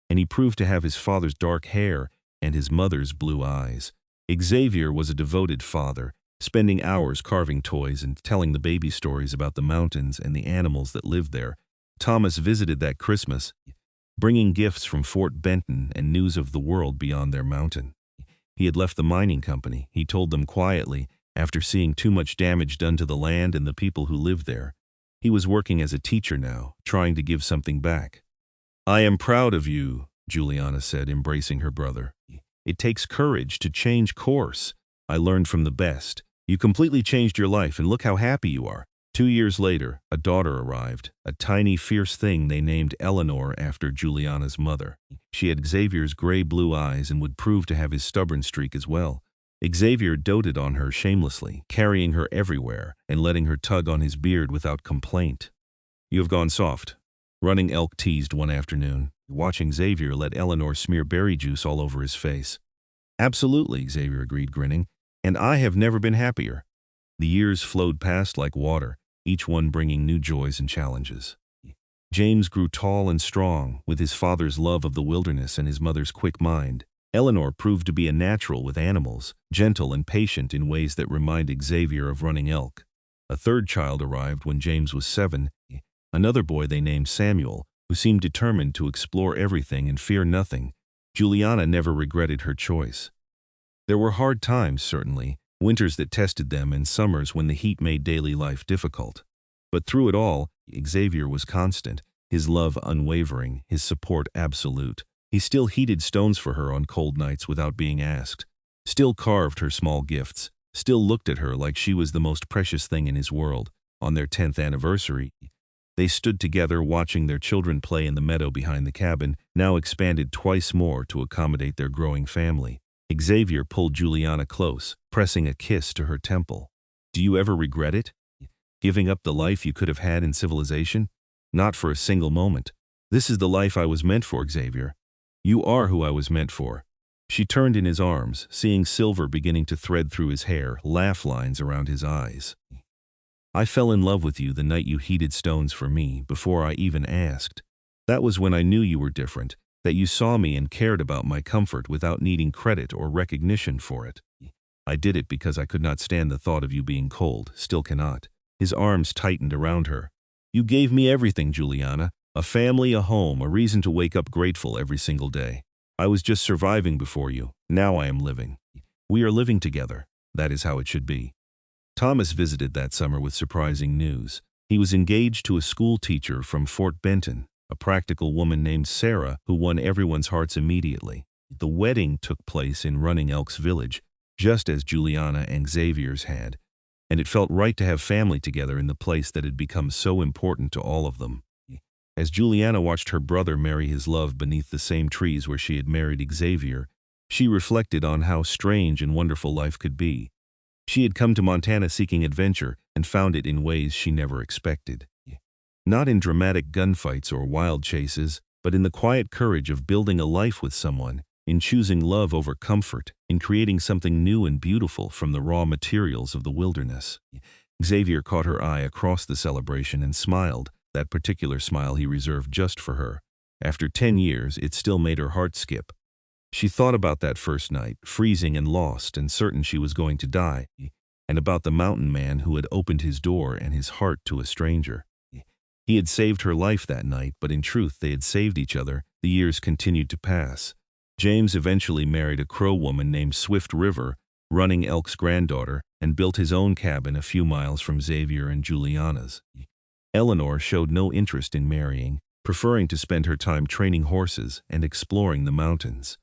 and he proved to have his father's dark hair and his mother's blue eyes. Xavier was a devoted father, spending hours carving toys and telling the baby stories about the mountains and the animals that lived there. Thomas visited that Christmas, bringing gifts from Fort Benton and news of the world beyond their mountain. He had left the mining company, he told them quietly, after seeing too much damage done to the land and the people who lived there. He was working as a teacher now, trying to give something back. "I am proud of you," Juliana said, embracing her brother. "It takes courage to change course. I learned from the best. You completely changed your life, and look how happy you are." 2 years later, a daughter arrived, a tiny, fierce thing they named Eleanor after Juliana's mother. She had Xavier's gray-blue eyes and would prove to have his stubborn streak as well. Xavier doted on her shamelessly, carrying her everywhere and letting her tug on his beard without complaint. "You have gone soft," Running Elk teased one afternoon, watching Xavier let Eleanor smear berry juice all over his face. "Absolutely," Xavier agreed, grinning, "and I have never been happier." The years flowed past like water, each one bringing new joys and challenges. James grew tall and strong, with his father's love of the wilderness and his mother's quick mind. Eleanor proved to be a natural with animals, gentle and patient in ways that reminded Xavier of Running Elk. A third child arrived when James was 7, another boy they named Samuel, who seemed determined to explore everything and fear nothing. Juliana never regretted her choice. There were hard times, certainly, winters that tested them and summers when the heat made daily life difficult. But through it all, Xavier was constant, his love unwavering, his support absolute. He still heated stones for her on cold nights without being asked, still carved her small gifts, still looked at her like she was the most precious thing in his world. On their 10th anniversary, they stood together watching their children play in the meadow behind the cabin, now expanded twice more to accommodate their growing family. Xavier pulled Juliana close, pressing a kiss to her temple. "Do you ever regret it? Giving up the life you could have had in civilization? Not for a single moment. This is the life I was meant for, Xavier. You are who I was meant for." She turned in his arms, seeing silver beginning to thread through his hair, laugh lines around his eyes. "I fell in love with you the night you heated stones for me, before I even asked. That was when I knew you were different, that you saw me and cared about my comfort without needing credit or recognition for it. I did it because I could not stand the thought of you being cold, still cannot." His arms tightened around her. "You gave me everything, Juliana. A family, a home, a reason to wake up grateful every single day. I was just surviving before you. Now I am living. We are living together. That is how it should be." Thomas visited that summer with surprising news. He was engaged to a school teacher from Fort Benton, a practical woman named Sarah who won everyone's hearts immediately. The wedding took place in Running Elks Village, just as Juliana and Xavier's had, and it felt right to have family together in the place that had become so important to all of them. As Juliana watched her brother marry his love beneath the same trees where she had married Xavier, she reflected on how strange and wonderful life could be. She had come to Montana seeking adventure and found it in ways she never expected. Not in dramatic gunfights or wild chases, but in the quiet courage of building a life with someone, in choosing love over comfort, in creating something new and beautiful from the raw materials of the wilderness. Xavier caught her eye across the celebration and smiled, that particular smile he reserved just for her. After 10 years, it still made her heart skip. She thought about that first night, freezing and lost and certain she was going to die, and about the mountain man who had opened his door and his heart to a stranger. He had saved her life that night, but in truth they had saved each other. The years continued to pass. James eventually married a Crow woman named Swift River, Running Elk's granddaughter, and built his own cabin a few miles from Xavier and Juliana's. Eleanor showed no interest in marrying, preferring to spend her time training horses and exploring the mountains.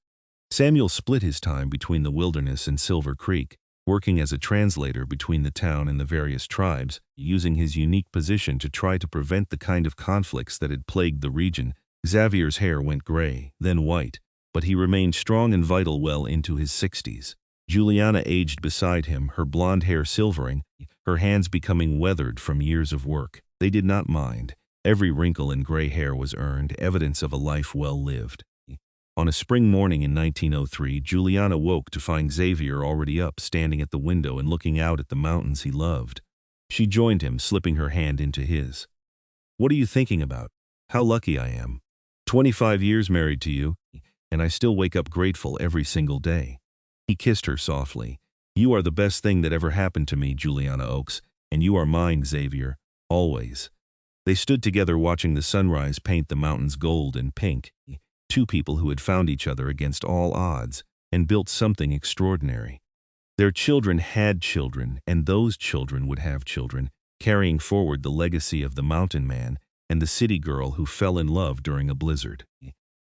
Samuel split his time between the wilderness and Silver Creek, working as a translator between the town and the various tribes, using his unique position to try to prevent the kind of conflicts that had plagued the region. Xavier's hair went gray, then white, but he remained strong and vital well into his 60s. Juliana aged beside him, her blonde hair silvering, her hands becoming weathered from years of work. They did not mind. Every wrinkle in gray hair was earned, evidence of a life well lived. On a spring morning in 1903, Juliana woke to find Xavier already up, standing at the window and looking out at the mountains he loved. She joined him, slipping her hand into his. "What are you thinking about? How lucky I am. 25 years married to you, and I still wake up grateful every single day." He kissed her softly. "You are the best thing that ever happened to me, Juliana Oakes, and you are mine, Xavier, always." They stood together watching the sunrise paint the mountains gold and pink. Two people who had found each other against all odds and built something extraordinary. Their children had children, and those children would have children, carrying forward the legacy of the mountain man and the city girl who fell in love during a blizzard.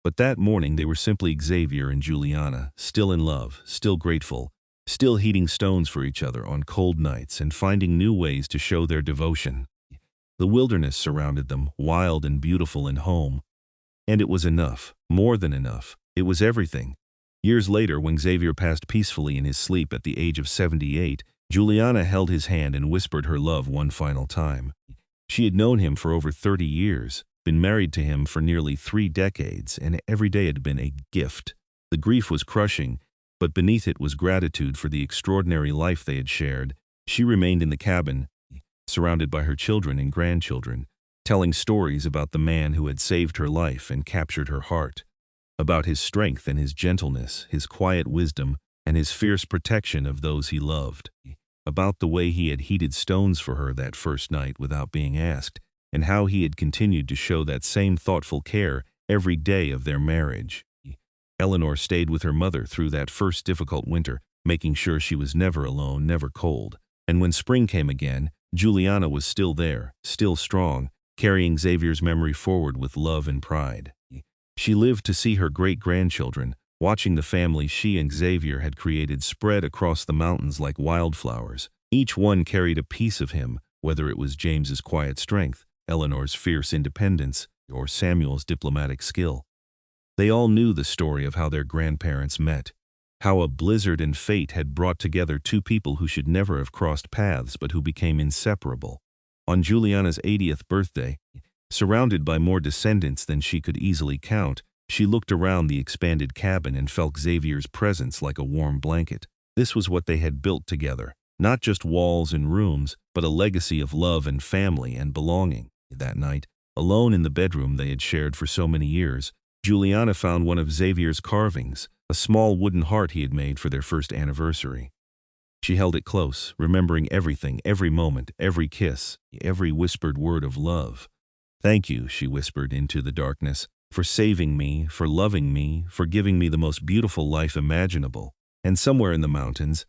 But that morning they were simply Xavier and Juliana, still in love, still grateful, still heating stones for each other on cold nights and finding new ways to show their devotion. The wilderness surrounded them, wild and beautiful and home. And it was enough, more than enough. It was everything. Years later, when Xavier passed peacefully in his sleep at the age of 78, Juliana held his hand and whispered her love one final time. She had known him for over 30 years, been married to him for nearly 3 decades, and every day had been a gift. The grief was crushing, but beneath it was gratitude for the extraordinary life they had shared. She remained in the cabin, surrounded by her children and grandchildren, telling stories about the man who had saved her life and captured her heart, about his strength and his gentleness, his quiet wisdom, and his fierce protection of those he loved, about the way he had heated stones for her that first night without being asked, and how he had continued to show that same thoughtful care every day of their marriage. Eleanor stayed with her mother through that first difficult winter, making sure she was never alone, never cold. And when spring came again, Juliana was still there, still strong, carrying Xavier's memory forward with love and pride. She lived to see her great-grandchildren, watching the family she and Xavier had created spread across the mountains like wildflowers. Each one carried a piece of him, whether it was James's quiet strength, Eleanor's fierce independence, or Samuel's diplomatic skill. They all knew the story of how their grandparents met, how a blizzard and fate had brought together two people who should never have crossed paths but who became inseparable. On Juliana's 80th birthday, surrounded by more descendants than she could easily count, she looked around the expanded cabin and felt Xavier's presence like a warm blanket. This was what they had built together, not just walls and rooms, but a legacy of love and family and belonging. That night, Alone in the bedroom they had shared for so many years, Juliana found one of Xavier's carvings, a small wooden heart he had made for their first anniversary. She held it close, remembering everything, every moment, every kiss, every whispered word of love. "Thank you," she whispered into the darkness, "for saving me, for loving me, for giving me the most beautiful life imaginable." And somewhere in the mountains,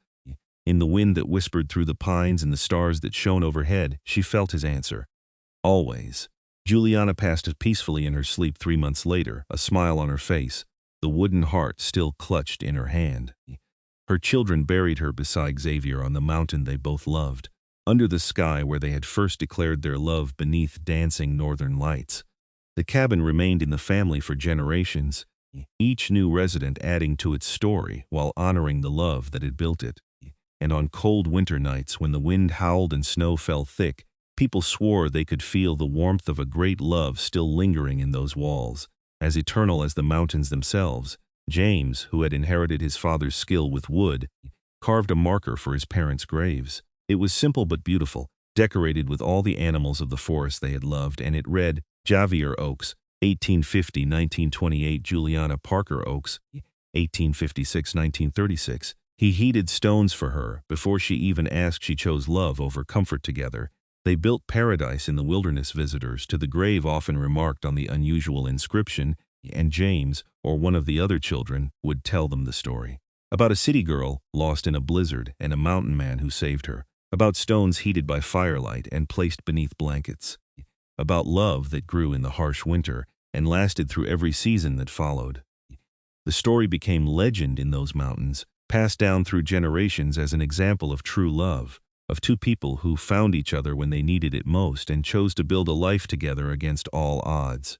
in the wind that whispered through the pines and the stars that shone overhead, she felt his answer. Always. Juliana passed peacefully in her sleep 3 months later, a smile on her face, the wooden heart still clutched in her hand. Her children buried her beside Xavier on the mountain they both loved, under the sky where they had first declared their love beneath dancing northern lights. The cabin remained in the family for generations, each new resident adding to its story while honoring the love that had built it. And on cold winter nights when the wind howled and snow fell thick, people swore they could feel the warmth of a great love still lingering in those walls, as eternal as the mountains themselves. James, who had inherited his father's skill with wood, carved a marker for his parents' graves. It was simple but beautiful, decorated with all the animals of the forest they had loved, and it read, Xavier Oakes, 1850–1928, Juliana Parker Oakes, 1856–1936. He heated stones for her. Before she even asked, she chose love over comfort together. They built paradise in the wilderness. Visitors to the grave often remarked on the unusual inscription, and James, or one of the other children, would tell them the story. About a city girl lost in a blizzard and a mountain man who saved her. About stones heated by firelight and placed beneath blankets. About love that grew in the harsh winter and lasted through every season that followed. The story became legend in those mountains, passed down through generations as an example of true love, of two people who found each other when they needed it most and chose to build a life together against all odds.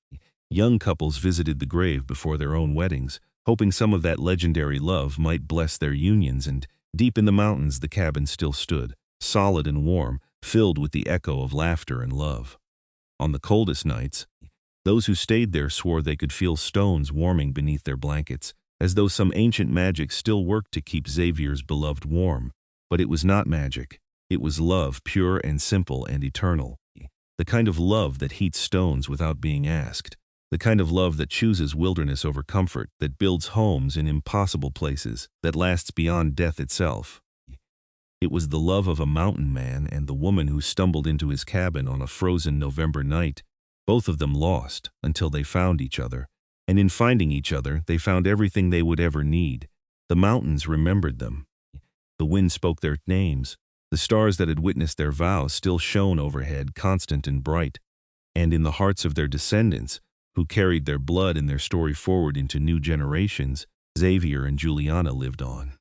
Young couples visited the grave before their own weddings, hoping some of that legendary love might bless their unions, and deep in the mountains the cabin still stood, solid and warm, filled with the echo of laughter and love. On the coldest nights, those who stayed there swore they could feel stones warming beneath their blankets, as though some ancient magic still worked to keep Xavier's beloved warm. But it was not magic. It was love, pure and simple and eternal. The kind of love that heats stones without being asked. The kind of love that chooses wilderness over comfort, that builds homes in impossible places, that lasts beyond death itself. It was the love of a mountain man and the woman who stumbled into his cabin on a frozen November night, both of them lost until they found each other. And in finding each other, they found everything they would ever need. The mountains remembered them. The wind spoke their names. The stars that had witnessed their vows still shone overhead, constant and bright. And in the hearts of their descendants, who carried their blood and their story forward into new generations, Xavier and Juliana lived on.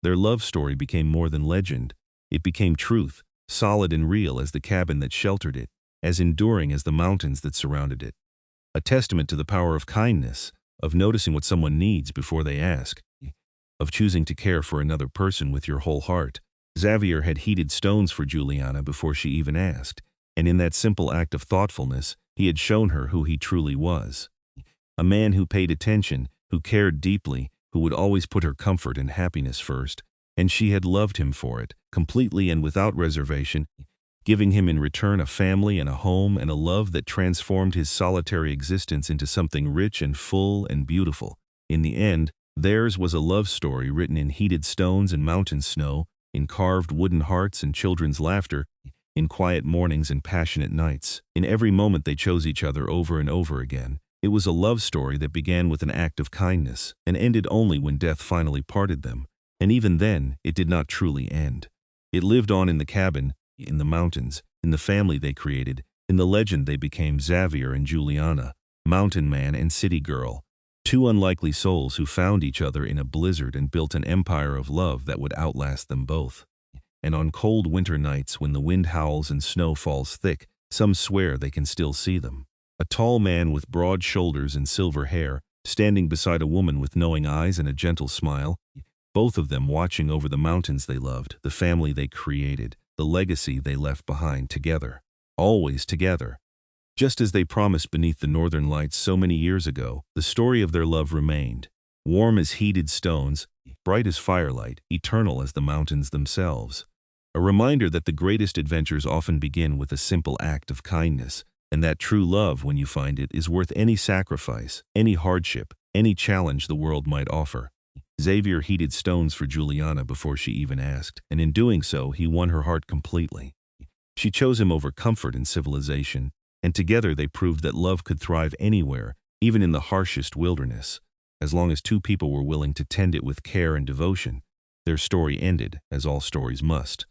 Their love story became more than legend. It became truth, solid and real as the cabin that sheltered it, as enduring as the mountains that surrounded it. A testament to the power of kindness, of noticing what someone needs before they ask, of choosing to care for another person with your whole heart. Xavier had heated stones for Juliana before she even asked, and in that simple act of thoughtfulness, he had shown her who he truly was. A man who paid attention, who cared deeply, who would always put her comfort and happiness first, and she had loved him for it, completely and without reservation, giving him in return a family and a home and a love that transformed his solitary existence into something rich and full and beautiful. In the end, theirs was a love story written in heated stones and mountain snow, in carved wooden hearts and children's laughter, in quiet mornings and passionate nights. In every moment they chose each other over and over again. It was a love story that began with an act of kindness and ended only when death finally parted them. And even then, it did not truly end. It lived on in the cabin, in the mountains, in the family they created, in the legend they became. Xavier and Juliana, mountain man and city girl, two unlikely souls who found each other in a blizzard and built an empire of love that would outlast them both. And on cold winter nights when the wind howls and snow falls thick, some swear they can still see them. A tall man with broad shoulders and silver hair, standing beside a woman with knowing eyes and a gentle smile, both of them watching over the mountains they loved, the family they created, the legacy they left behind, together, always together. Just as they promised beneath the northern lights so many years ago, the story of their love remained, warm as heated stones, bright as firelight, eternal as the mountains themselves. A reminder that the greatest adventures often begin with a simple act of kindness, And that true love, when you find it, is worth any sacrifice, any hardship, any challenge the world might offer. Xavier heated stones for Juliana before she even asked, and in doing so, he won her heart completely. She chose him over comfort and civilization, and together they proved that love could thrive anywhere, even in the harshest wilderness. As long as two people were willing to tend it with care and devotion, their story ended, as all stories must.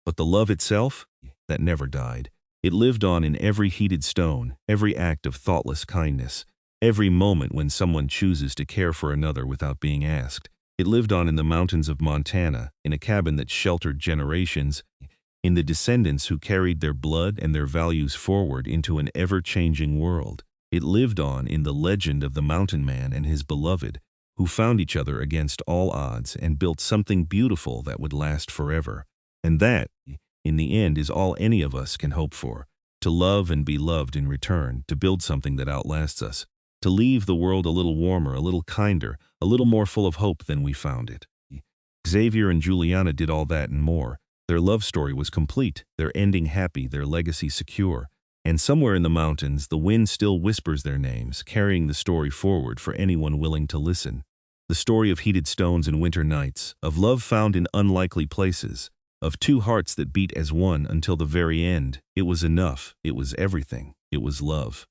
But the love itself, that never died. It lived on in every heated stone, every act of thoughtless kindness, every moment when someone chooses to care for another without being asked. It lived on in the mountains of Montana, in a cabin that sheltered generations, in the descendants who carried their blood and their values forward into an ever-changing world. It lived on in the legend of the mountain man and his beloved, who found each other against all odds and built something beautiful that would last forever. And that, in the end, is all any of us can hope for: to love and be loved in return, to build something that outlasts us, to leave the world a little warmer, a little kinder, a little more full of hope than we found it. Xavier and Juliana did all that and more. Their love story was complete, their ending happy, their legacy secure. And somewhere in the mountains, the wind still whispers their names, carrying the story forward for anyone willing to listen. The story of heated stones and winter nights, of love found in unlikely places, of two hearts that beat as one until the very end. It was enough. It was everything. It was love.